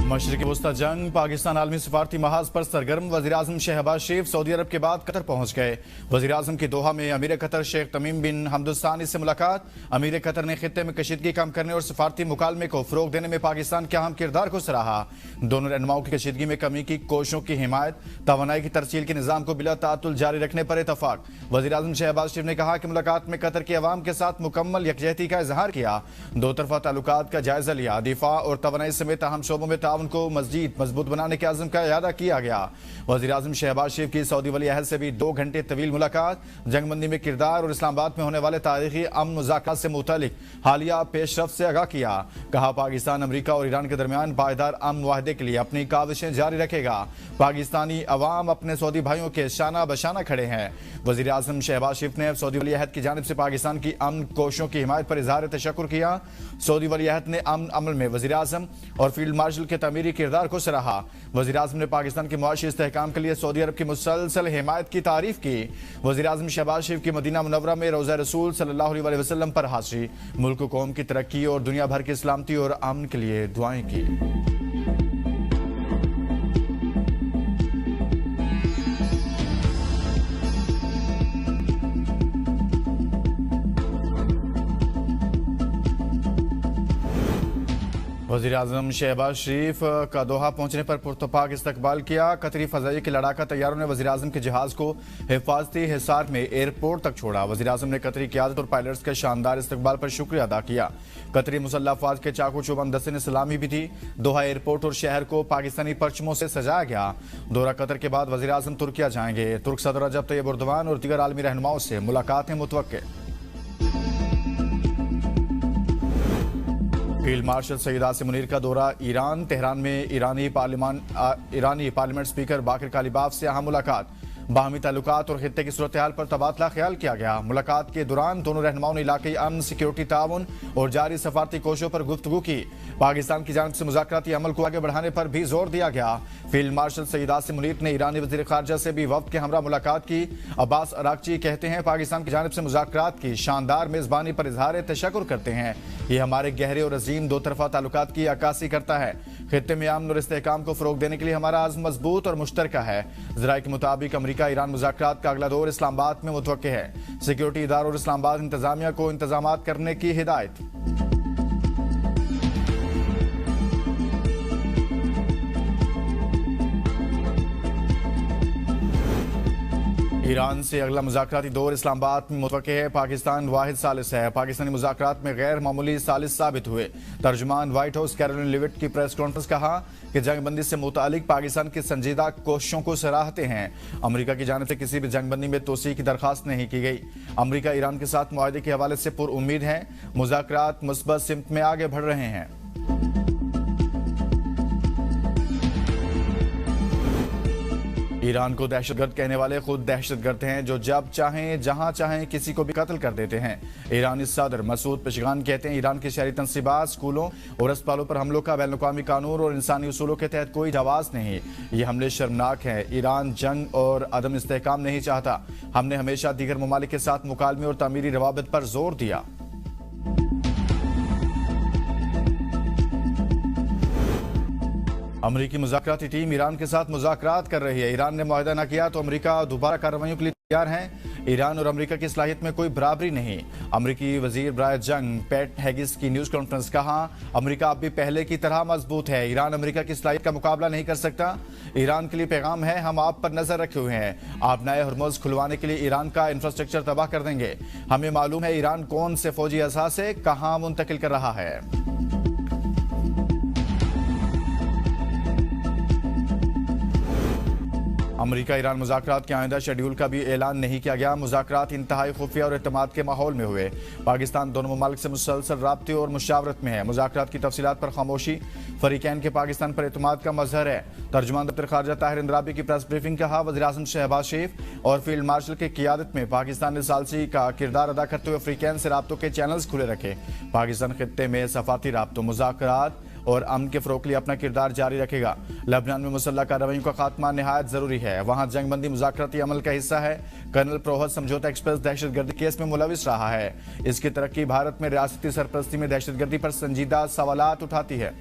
मशरिक़ वस्ता जंग पाकिस्तान आलमी सफारती महाज पर सरगर्म। वज़ीर-ए-आज़म शहबाज शरीफ सऊदी अरब के बाद कतर पहुंच गए। वज़ीर-ए-आज़म की दोहा में अमीर कतर शेख तमीम बिन हमद अल थानी से मुलाकात। अमीर कतर ने खित्ते में कशीदगी कम करने और सफारती मुकालमे को फ़रोग़ देने में पाकिस्तान के अहम किरदार को सराहा। दोनों रहनुमाओं की कशीदगी में कमी की कोशिशों की हिमायत, तवानाई की तरसील के निज़ाम को बिला तातुल जारी रखने पर इतफाक। वज़ीर-ए-आज़म शहबाज शरीफ ने कहा कि मुलाकात में कतर के अवाम के साथ मुकम्मल यकजहती का इजहार किया, दो तरफ़ा ताल्लुकात का जायज़ा लिया, दिफा और तवानाई समेत अहम शोबों में ताउन को मज़ीद मजबूत बनाने के आज़म का इरादा किया गया। वज़ीर-ए-आज़म शहबाज शरीफ की सऊदी वली अहद से भी 2 घंटे तवील मुलाकात। जंगबंदी में किरदार और इस्लामाबाद में होने वाले तारीखी अमन मुज़ाकरात से मुतालिक हालिया पेशरफ्त से आगाह किया। कहा पाकिस्तान अमरीका और ईरान के दरमियान पायदार अमन मुआहदे के लिए अपनी काविशें जारी रखेगा। पाकिस्तानी अवाम अपने सऊदी भाइयों के शाना बशाना खड़े हैं। वज़ीर-ए-आज़म शहबाज शरीफ ने सऊदी वली अहद की जानिब से पाकिस्तान की अमन कोशिशों की हिमायत पर इज़हार तशक्कुर किया। सऊदी वली अहद ने अमन अमल में वज़ीर-ए-आज़म और फील्ड मार्शल के तमीरी किरदार को सराहा। वज़ीर-ए-आज़म ने पाकिस्तान के मुआशी इस्तेहकाम के लिए सऊदी अरब की मुसलसल हिमायत की तारीफ की। वज़ीर-ए-आज़म शहबाज शरीफ की मदीना मुनव्वरा में रोज़ा रसूल सल्लल्लाहु अलैहि वसल्लम पर हाज़री। मुल्क कौम की तरक्की और दुनिया भर की सलामती और अमन के लिए दुआएं की। वज़ीर-ए-आज़म शहबाज शरीफ का दोहा पहुंचने पर पुरतपाक इस्तकबाल किया। कतरी फ़ज़ाई के लड़ाका तैयारों ने वज़ीर-ए-आज़म के जहाज़ को हिफाजती हिसार में एयरपोर्ट तक छोड़ा। वज़ीर-ए-आज़म ने कतरी क़यादत और पायलट्स के शानदार इस्तकबाल पर शुक्रिया अदा किया। कतरी मुसल्लह अफ़वाज के चाकू चौबंद दस्ते ने सलामी भी दी। दोहा एयरपोर्ट और शहर को पाकिस्तानी परचमों से सजाया गया। दौरा कतर के बाद वज़ीर-ए-आज़म तुर्किया जाएंगे। तुर्क सदर रजब तैयब एर्दोगान और दीगर आलमी रहनुमाओं से मुलाकातें मुतवक्के। फील्ड मार्शल सईद आसिम मुनीर का दौरा ईरान। तेहरान में ईरानी पार्लियामेंट स्पीकर बाकिर कालिबाफ से अहम मुलाकात। बाहमी ताल्लुकात और खित्ते की सूरत हाल पर तबादला ख्याल किया गया। मुलाकात के दौरान दोनों रहनुमाओं ने इलाक़ाई अमन, सिक्योरिटी ताउन और जारी सफारती कोशिशों पर गुफ्तगू की। पाकिस्तान की जानिब से मुज़ाकराती अमल को आगे बढ़ाने पर भी जोर दिया गया। फील्ड मार्शल सईद आसिम मुनीर ने ईरानी वज़ीर ख़ारजा से भी वफ़द के हमरा मुलाकात की। अब्बास अरागची कहते हैं पाकिस्तान की जानिब से मुज़ाकरात की शानदार मेज़बानी पर इज़हार तशक्कुर करते हैं। ये हमारे गहरे और अजीम दो तरफ़ा ताल्लुकात की अक्कासी करता है। खित्ते में अमन और इस्तेहकाम को फ़रोग़ देने के लिए हमारा आज़म मजबूत और मुश्तरका है। ज़राए के मुताबिक अमरीका ईरान मुज़ाकरात का अगला दौर इस्लामाबाद में मुतवक्के है। सिक्योरिटी इदारों और इस्लामाबाद इंतज़ामिया को इंतज़ामात करने की हिदायत। ईरान से अगला मुज़ाकराती दौर इस्लामाबाद में मुतवक्के है। पाकिस्तान वाहिद सालिस है। पाकिस्तानी मुज़ाकरात में गैर मामूली सालिस साबित हुए। तर्जुमान व्हाइट हाउस कैरोलिन लिविट की प्रेस कॉन्फ्रेंस कहा कि जंगबंदी से मुतालिक पाकिस्तान की संजीदा कोशिशों को सराहते हैं। अमरीका की जानिब से किसी भी जंगबंदी में तोसी की दरख्वास्त नहीं की गई। अमरीका ईरान के साथ मुआहदे के हवाले से पुरउम्मीद है। मुज़ाकरात मुस्बत सिमत में आगे बढ़ रहे हैं। ईरान को दहशतगर्द कहने वाले खुद दहशतगर्द हैं जो जब चाहें जहां चाहें किसी को भी कत्ल कर देते हैं। ईरानी सदर मसूद पेशगान कहते हैं ईरान के शहरी तंसीबात, स्कूलों और अस्पतालों पर हमलों का बैनुल-अक़वामी कानून और इंसानी उसूलों के तहत कोई जवाज़ नहीं। ये हमले शर्मनाक हैं। ईरान जंग और अदम इस्तेहकाम नहीं चाहता। हमने हमेशा दीगर ममालिक के साथ मुकालमे और तामीरी रवाबित पर जोर दिया। अमरीकी मुज़ाकराती टीम ईरान के साथ मुज़ाकरात कर रही है। ईरान ने मुआहदा न किया तो अमरीका दोबारा कार्रवाइयों के लिए तैयार है। ईरान और अमरीका की सलाहियत में कोई बराबरी नहीं। अमरीकी वजीर बराए जंग पैट हेगिस की न्यूज़ कॉन्फ्रेंस कहा अमरीका अब भी पहले की तरह मजबूत है। ईरान अमरीका की सलाहियत का मुकाबला नहीं कर सकता। ईरान के लिए पैगाम है हम आप पर नजर रखे हुए हैं। आप नए हरमुज़ खुलवाने के लिए ईरान का इंफ्रास्ट्रक्चर तबाह कर देंगे। हमें मालूम है ईरान कौन से फौजी असास से कहाँ मुंतकिल कर रहा है। अमरीका ईरान मुज़ाकरात के आइंदा शेड्यूल का भी ऐलान नहीं किया गया। मुज़ाकरात इंतहाई खुफिया और एतमाद के माहौल में हुए। पाकिस्तान दोनों ममालिक से मुसलसल राब्ते और मुशावरत में है। मुज़ाकरात की तफसीलात पर खामोशी फरीकैन के पाकिस्तान पर एतमाद का मजहर है। तर्जुमान दफ्तर ख़ारजा ताहिर इंदराबी की प्रेस ब्रीफिंग कहा वज़ीर-ए-आज़म शहबाज शरीफ और फील्ड मार्शल की क़ियादत में पाकिस्तान ने सालसी का किरदार अदा करते हुए अफ्रीकैन से राब्तों के चैनल्स खुले रखे। पाकिस्तान खित्ते में सफारती राब्तों, मुज़ाकरात और अमन के फ़रोग़ के लिए अपना किरदार जारी रखेगा। लबनान में मुसल्लह कार्रवाइयों का खात्मा निहायत ज़रूरी है। वहाँ जंगबंदी मुज़ाकराती अमल का हिस्सा है। कर्नल प्रोहत समझौता एक्सप्रेस दहशतगर्दी केस में मुलविस रहा है। इसकी तरक्की भारत में रियासती सरपरस्ती में दहशतगर्दी पर संजीदा सवालात उठाती है।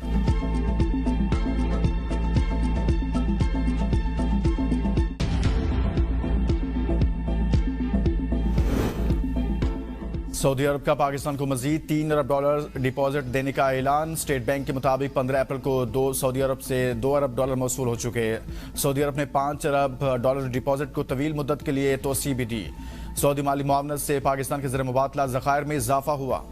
सऊदी अरब का पाकिस्तान को मजीद $3 अरब डिपॉजिट देने का ऐलान। स्टेट बैंक के मुताबिक 15 अप्रैल को सऊदी अरब से $2 अरब मौसूल हो चुके हैं। सऊदी अरब ने $5 अरब डिपॉजिट को तवील मुद्दत के लिए तोसी भी दी। सऊदी माली मुआवनत से पाकिस्तान के ज़र मुबादला ज़खायर में इजाफा हुआ।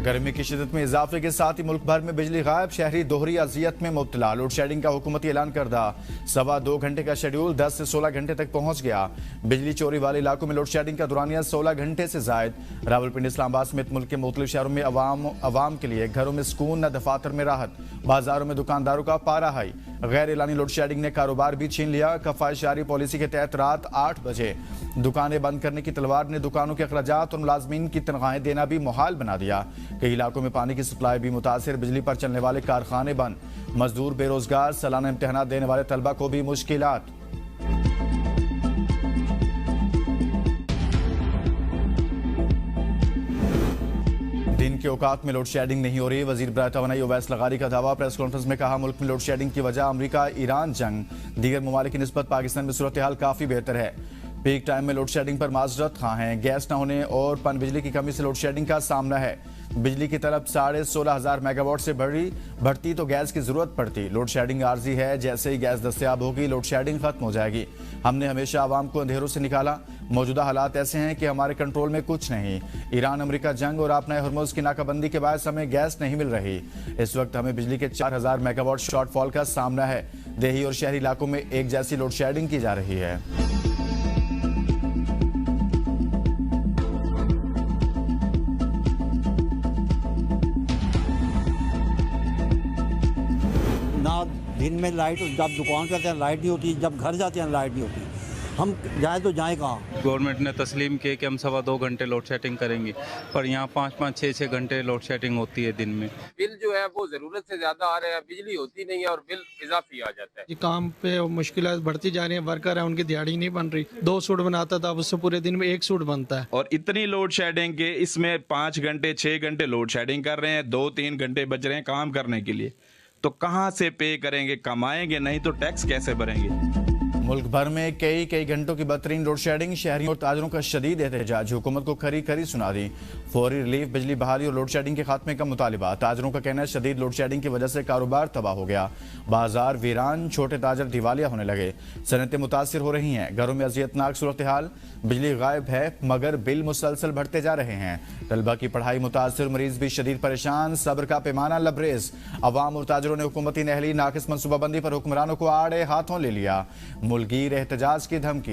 गर्मी की शिदत में इजाफे के साथ ही मुल्क भर में बिजली गायब, शहरी दोहरी अजियत में मुब्तला। लोड शेडिंग का हुकूमती ऐलान करदा। 2.25 घंटे का शेड्यूल 10 से 16 घंटे तक पहुंच गया। बिजली चोरी वाले इलाकों में लोड शेडिंग का दुरानिया 16 घंटे से जायद। रावलपिंडी, इस्लामाबाद समेत मुल्क के मुख्तलिफ शहरों में अवाम के लिए घरों में सुकून, न दफातर में राहत। बाजारों में दुकानदारों का पारा हाई। गैर एलानी लोड शेडिंग ने कारोबार भी छीन लिया। कफायशारी पॉलिसी के तहत रात 8 बजे दुकानें बंद करने की तलवार ने दुकानों के अखराजात और मुलाजमीन की तनख्वाहें देना भी मुहाल बना दिया। कई इलाकों में पानी की सप्लाई भी मुतासिर, बिजली पर चलने वाले कारखाने बंद, मजदूर बेरोजगार, सालाना इम्तिहानात देने वाले तलबा को भी मुश्किलात। दिन के औकात में लोड शेडिंग नहीं हो रही। वजीर बराए तवानाई ओवैस लगारी का दावा। प्रेस कॉन्फ्रेंस में कहा, मुल्क में लोड शेडिंग की वजह अमरीका ईरान जंग, दीगर ममालिक की निस्बत पाकिस्तान में सूरत हाल काफी बेहतर है। पीक टाइम में लोड शेडिंग पर माजरत खां हैं। गैस न होने और पन बिजली की कमी से लोड शेडिंग का सामना है। बिजली की तलब 16,500 मेगावाट से बढ़ती तो गैस की जरूरत पड़ती। लोड शेडिंग आर्जी है, जैसे ही गैस दस्तयाब होगी लोड शेडिंग खत्म हो जाएगी। हमने हमेशा आवाम को अंधेरों से निकाला। मौजूदा हालात ऐसे हैं कि हमारे कंट्रोल में कुछ नहीं। ईरान अमेरिका जंग और आपना हरमुज की नाकाबंदी के बाद हमें गैस नहीं मिल रही। इस वक्त हमें बिजली के 4,000 मेगावाट शॉर्टफॉल का सामना है। देही और शहरी इलाकों में एक जैसी लोड शेडिंग की जा रही है। दिन में लाइट, जब दुकान पे आते हैं लाइट नहीं होती, जब घर जाते हैं लाइट नहीं होती। हम जाए तो जाए कहाँ? गवर्नमेंट ने तस्लीम किए कि हम 2.25 घंटे लोड शेडिंग करेंगे, पर यहाँ 5-5, 6-6 घंटे लोड शेडिंग होती है दिन में। बिल जो है वो ज़रूरत से ज़्यादा आ रहा है, बिजली होती नहीं है और बिल इजाफी आ जाता है। काम पे मुश्किलें बढ़ती जा रही हैं। वर्कर है, उनकी दिहाड़ी नहीं बन रही। 2 सूट बनाता था, उससे पूरे दिन में 1 सूट बनता है। और इतनी लोड शेडिंग के इसमें 5 घंटे 6 घंटे लोड शेडिंग कर रहे हैं, 2-3 घंटे बच रहे हैं काम करने के लिए। तो कहां से पे करेंगे? कमाएंगे नहीं तो टैक्स कैसे भरेंगे? मुल्क भर में कई घंटों की बदतरीन लोड शेडिंग, शहरियों और ताजरों का शदीद एहतजाज। हुकूमत को खरी सुना दी। फौरी रिलीफ, बिजली बहाली और लोड शेडिंग के खात्मे का मुतालिबा। ताजरों का कहना है शदीद लोड शेडिंग की वजह से कारोबार तबाह हो गया, बाजार वीरान, छोटे ताजर दिवालिया होने लगे, सनतें मुतासिर हो रही हैं। घरों में अजियतनाक सूरत हाल, बिजली गायब है मगर बिल मुसलसल बढ़ते जा रहे हैं। तलबा की पढ़ाई मुतासिर, मरीज भी शदीद परेशान, सब्र का पैमाना लबरेज। अवाम और ताजरों ने हुकूमती नहली नाकिस मनसूबाबंदी पर हुक्मरानों को आड़े हाथों ले लिया। मुल्कीर एहतजाज की धमकी।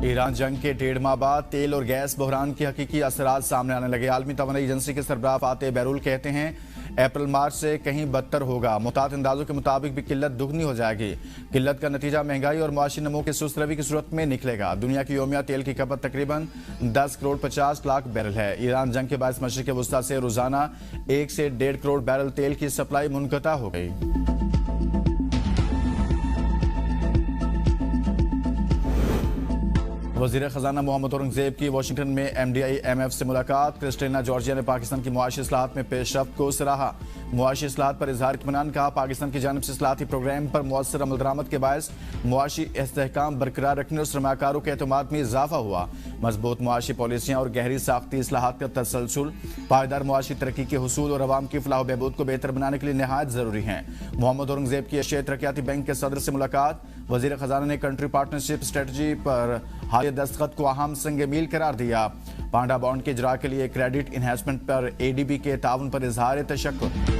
ईरान जंग के 1.5 माह बाद तेल और गैस बहरान के हकीकी असरात सामने आने लगे। आलमी तवानाई एजेंसी के सरबराह फातेह बैरूल कहते हैं अप्रैल मार्च से कहीं बदतर होगा। मुताद अंदाजों के मुताबिक भी किल्लत दुगनी हो जाएगी। किल्लत का नतीजा महंगाई और मुआशी नमो के सुस्त रवि की सूरत में निकलेगा। दुनिया की योमिया तेल की खपत तकरीबन 10 करोड़ 50 लाख बैरल है। ईरान जंग के बायस मशरिक वस्ता से रोजाना 1 से 1.5 करोड़ बैरल तेल की सप्लाई मुनक़ता हो गई। वज़ीर ख़ज़ाना मोहम्मद औरंगज़ेब की वाशिंगटन में MDI-MF से मुलाकात। क्रिस्टिना जॉर्जिया ने पाकिस्तान की मुआशी इस्लाहात में पेशरफ्त को सराहा। मुआशी इस्लाहात पर इजहार इत्मीनान। कहा, पाकिस्तान की जानिब से इस्लाहाती प्रोग्राम पर मुअस्सर अमल दरामद के बायस मुआशी इस्तेहकाम बरकरार रखने और सरमाकारों के एतमाद में इजाफा हुआ। मजबूत मुआशी पॉलिसियाँ और गहरी साख्ती इस्लाहात का तसलसल पायदार मुआशी तरक्की के हुसूल और अवाम की फलाह बहबूद को बेहतर बनाने के लिए नहायत ज़रूरी हैं। मोहम्मद औरंगज़ेब की एशियाई तरक्याती बैंक के सदर से मुलाकात। वज़ीर ख़ज़ाना ने कंट्री पार्टनरशिप स्ट्रेटजी पर हालिया दस्तखत को अहम संग मील करार दिया। पांडा बॉन्ड के इजरा के लिए क्रेडिट इन्हेंसमेंट पर ADB के ताउन पर इजहार तशक्कुर।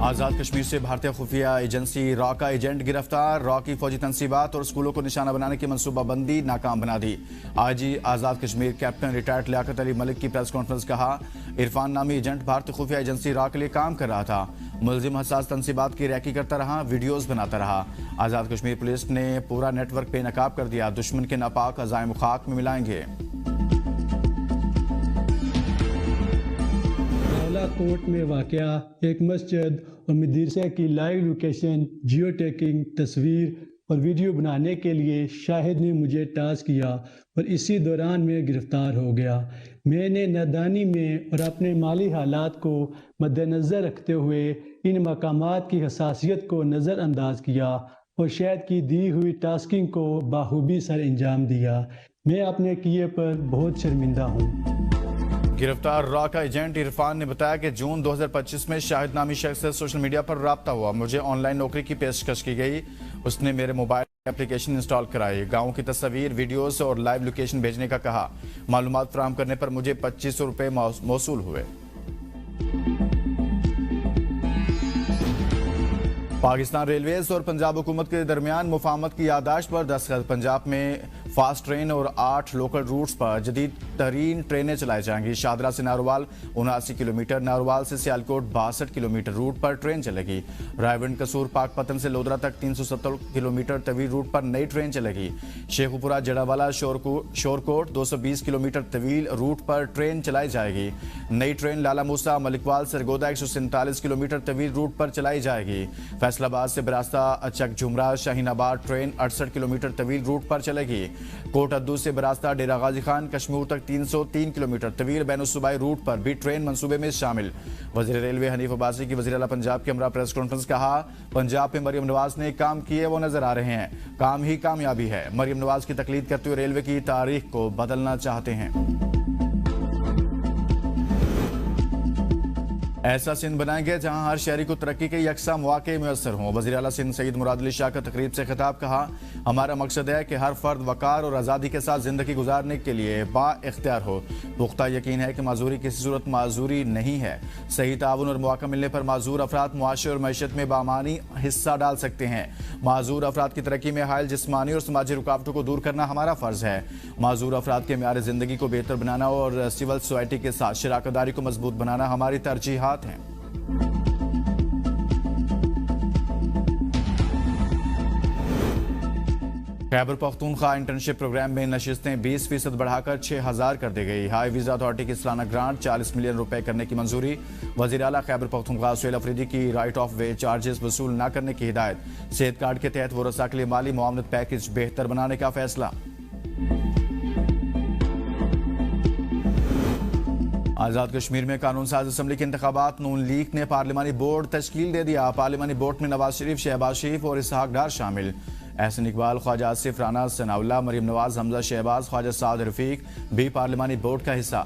आज़ाद कश्मीर से भारतीय खुफिया एजेंसी रॉ का एजेंट गिरफ्तार। रॉ की फौजी तनसीबात और स्कूलों को निशाना बनाने की मनसूबाबंदी नाकाम बना दी। IG Azad Kashmir captain retired Liaquat Ali Malik की प्रेस कॉन्फ्रेंस। कहा, इरफान नामी एजेंट भारतीय खुफिया एजेंसी रॉ के लिए काम कर रहा था। मुलजिम हसास तनसीबात की रैकी करता रहा, वीडियोज बनाता रहा। आज़ाद कश्मीर पुलिस ने पूरा नेटवर्क बेनकाब कर दिया। दुश्मन के नापाक अज़ाइम खाक में मिलाएंगे। कोट में वाक़या एक मस्जिद और मदरसे की लाइव लोकेशन, जियो टैगिंग तस्वीर اور ویڈیو بنانے کے لیے شاہد نے مجھے ٹاسک کیا اور اسی دوران میں گرفتار ہو گیا۔ میں نے نادانی میں اور اپنے مالی حالات کو مد نظر رکھتے ہوئے ان مقامات کی حساسیت کو نظر انداز کیا اور شاہد کی دی ہوئی ٹاسکنگ کو بخوبی سر انجام دیا۔ میں اپنے کیے پر بہت شرمندہ ہوں۔ گرفتار را کا ایجنٹ عرفان نے بتایا کہ جون 2025 میں شاہد نامی شخص سے سوشل میڈیا پر رابطہ ہوا، مجھے آن لائن نوکری کی پیشکش کی گئی، اس نے میرے موبائل اپلیکیشن انسٹال کرائی، گاؤں کی تصاویر، ویڈیوز اور لائیو لوکیشن بھیجنے کا کہا، معلومات فراہم کرنے پر مجھے 2500 روپے موصول ہوئے۔ پاکستان ریلویز اور پنجاب حکومت کے درمیان مفاہمت کی یادداشت پر دستخط، پنجاب میں فاسٹ ٹرین اور 8 لوکل روٹس پر جدید ترین ٹرینیں چلائی جائیں گی۔ شاہدرہ سے ناروال 79 کلومیٹر، ناروال سے سیالکوٹ 62 کلومیٹر روٹ پر ٹرین چلے گی۔ رائے قصور پاک پتن سے لودرا تک 370 کلومیٹر طویل روٹ پر نئی ٹرین چلے گی۔ شیخوپورہ جڑاوالا شورکوٹ 220 کلومیٹر طویل روٹ پر ٹرین چلائی جائے گی۔ نئی ٹرین لالا موسیٰ ملکوال سرگودا 147 کلومیٹر طویل روٹ پر چلائی جائے گی۔ فیصل آباد سے براستہ چک جھمرا شاہین آباد ٹرین 68 کلومیٹر طویل روٹ پر چلے گی۔ کوٹ ادو سے براستہ ڈیرہ غازی خان کشمور تک 303 کلومیٹر طویل بین الصوبائی روٹ پر بھی ٹرین منصوبے میں شامل۔ وزیر ریلوے حنیف عباسی کی وزیر اعلیٰ پنجاب کے ہمراہ پریس کانفرنس، کہا پنجاب میں مریم نواز نے کام کیے وہ نظر آ رہے ہیں، کام ہی کامیابی ہے۔ مریم نواز کی تقلید کرتے ہوئے ریلوے کی تاریخ کو بدلنا چاہتے ہیں۔ ایسا سندھ بنائیں گے جہاں ہر شہری کو ترقی کے یکساں مواقع میسر ہوں، وزیر اعلیٰ سندھ سید مراد علی شاہ کا تقریب سے خطاب، کہا ہمارا مقصد ہے کہ ہر فرد وقار اور آزادی کے ساتھ زندگی گزارنے کے لیے با اختیار ہو۔ پختہ یقین ہے کہ معذوری کسی صورت معذوری نہیں ہے۔ صحیح تعاون اور مواقع ملنے پر معذور افراد معاشرے اور معیشت میں بامعنی حصہ ڈال سکتے ہیں۔ معذور افراد کی ترقی میں حائل جسمانی اور سماجی رکاوٹوں کو دور کرنا ہمارا فرض ہے۔ معذور افراد کے معیار زندگی کو بہتر بنانا اور سول سوسائٹی کے ساتھ شراکت داری کو مضبوط بنانا ہماری ترجیحات ہیں۔ خیبر پختونخوا انٹرنشپ پروگرام میں نشستیں 20% بڑھا کر 6000 کر دی گئی۔ ہائی ویزا اتھارٹی کی سالانہ گرانٹ 40 ملین روپے کرنے کی منظوری۔ وزیر اعلیٰ خیبر پختونخوا سہیل افریدی کی رائٹ آف وے چارجز وصول نہ کرنے کی ہدایت۔ صحت کارڈ کے تحت ورثاء کے لیے مالی معاونت پیکج بہتر بنانے کا فیصلہ۔ آزاد کشمیر میں قانون ساز اسمبلی کے انتخابات، نون لیگ نے پارلیمانی بورڈ تشکیل دے دیا۔ پارلیمانی بورڈ میں نواز شریف، شہباز شریف اور اسحاق ڈار شامل۔ احسن اقبال، خواجہ آصف رانا، ثناء اللہ، مریم نواز، حمزہ شہباز، خواجہ سعد رفیق بھی پارلیمانی بورڈ کا حصہ۔